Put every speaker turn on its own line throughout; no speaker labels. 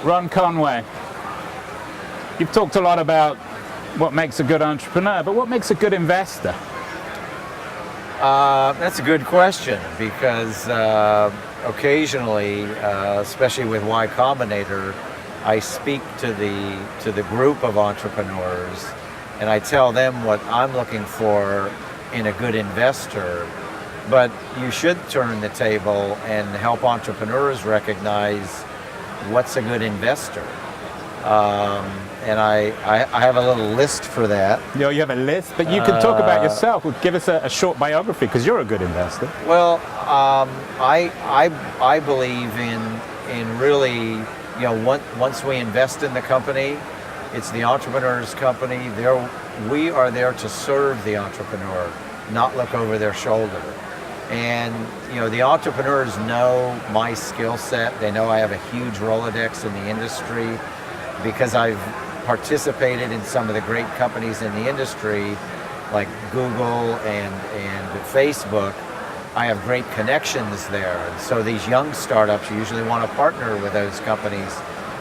Ron Conway, you've talked a lot about what makes a good entrepreneur, but what makes a good investor?
That's a good question because occasionally, especially with Y Combinator, I speak to the group of entrepreneurs, and I tell them what I'm looking for in a good investor. But you should turn the table and help entrepreneurs recognize what's a good investor. And I have a little list for that.
You know, you have a list, but you can talk about yourself. Give us a short biography, because you're a good investor.
Well, I believe in really, once we invest in the company, it's the entrepreneur's company. We are there to serve the entrepreneur, not look over their shoulder. And the entrepreneurs know my skill set. They know I have a huge Rolodex in the industry because I've participated in some of the great companies in the industry, like Google and Facebook. I have great connections there. And so these young startups usually want to partner with those companies.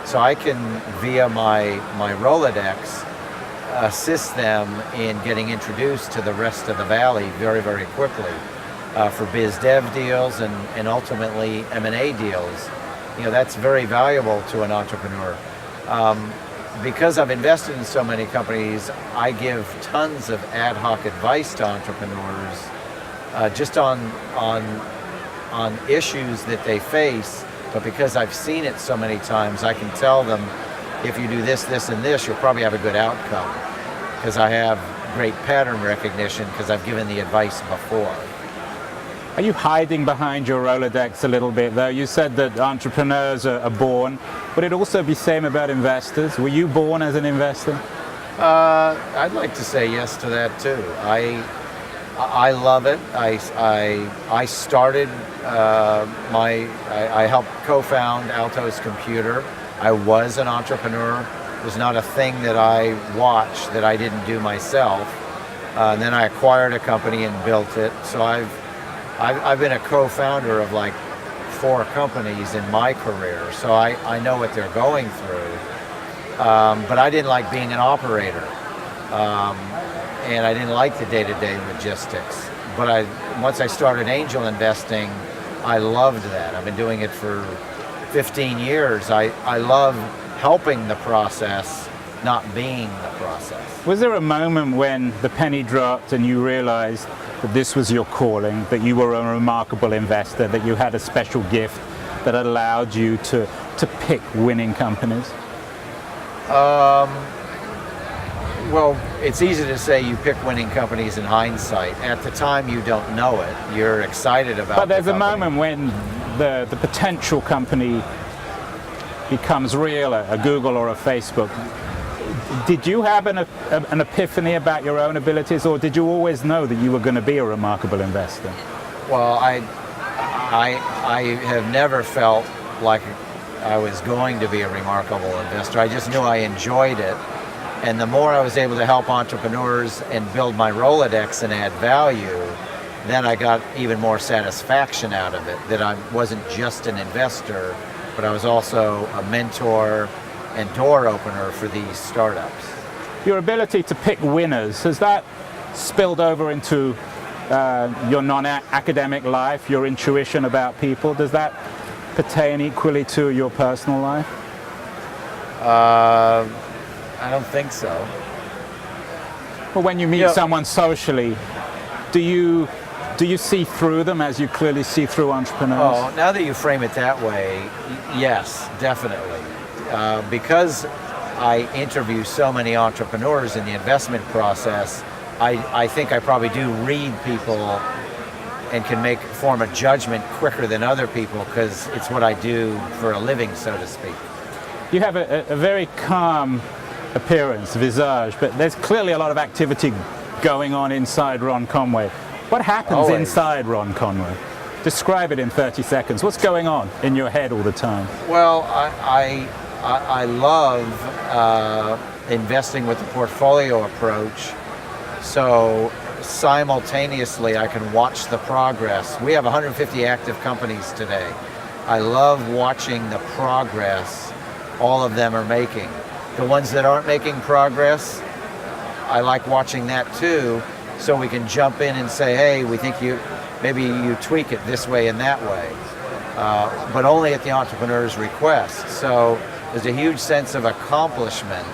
So I can, via my Rolodex, assist them in getting introduced to the rest of the valley very, very quickly for biz dev deals and ultimately M&A deals. That's very valuable to an entrepreneur. Because I've invested in so many companies, I give tons of ad hoc advice to entrepreneurs just on issues that they face. But because I've seen it so many times, I can tell them, if you do this, this, and this, you'll probably have a good outcome. Because I have great pattern recognition because I've given the advice before.
Are you hiding behind your Rolodex a little bit, though? You said that entrepreneurs are born. Would it also be same about investors? Were you born as an investor?
I'd like to say yes to that too. I love it. I started I helped co-found Altos Computer. I was an entrepreneur. It was not a thing that I watched that I didn't do myself. And then I acquired a company and built it. So I've been a co-founder of like 4 companies in my career, so I know what they're going through. But I didn't like being an operator, and I didn't like the day-to-day logistics. But once I started angel investing, I loved that. I've been doing it for 15 years. I love helping the process, not being the process.
Was there a moment when the penny dropped and you realized that this was your calling, that you were a remarkable investor, that you had a special gift that allowed you to pick winning companies?
Well, it's easy to say you pick winning companies in hindsight. At the time, you don't know it. You're excited about it.
But there's a moment when the potential company becomes real, a Google or a Facebook. Did you have an epiphany about your own abilities, or did you always know that you were going to be a remarkable investor?
Well, I have never felt like I was going to be a remarkable investor. I just knew I enjoyed it. And the more I was able to help entrepreneurs and build my Rolodex and add value, then I got even more satisfaction out of it, that I wasn't just an investor, but I was also a mentor and door opener for these startups.
Your ability to pick winners, has that spilled over into your non-academic life, your intuition about people? Does that pertain equally to your personal life?
I don't think so.
Well, when you meet someone socially, do you see through them as you clearly see through entrepreneurs?
Oh, now that you frame it that way, yes, definitely. Because I interview so many entrepreneurs in the investment process, I think I probably do read people and can form a judgment quicker than other people because it's what I do for a living, so to speak.
You have a very calm appearance, visage, but there's clearly a lot of activity going on inside Ron Conway. What happens inside Ron Conway? Describe it in 30 seconds. What's going on in your head all the time?
Well, I love investing with the portfolio approach. So simultaneously, I can watch the progress. We have 150 active companies today. I love watching the progress all of them are making. The ones that aren't making progress, I like watching that too, so we can jump in and say, hey, we think maybe you tweak it this way and that way, but only at the entrepreneur's request. So there's a huge sense of accomplishment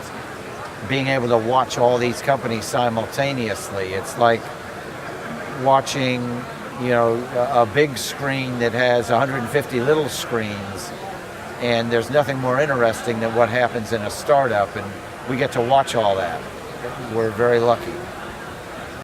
being able to watch all these companies simultaneously. It's like watching, a big screen that has 150 little screens, and there's nothing more interesting than what happens in a startup, and we get to watch all that. We're very lucky.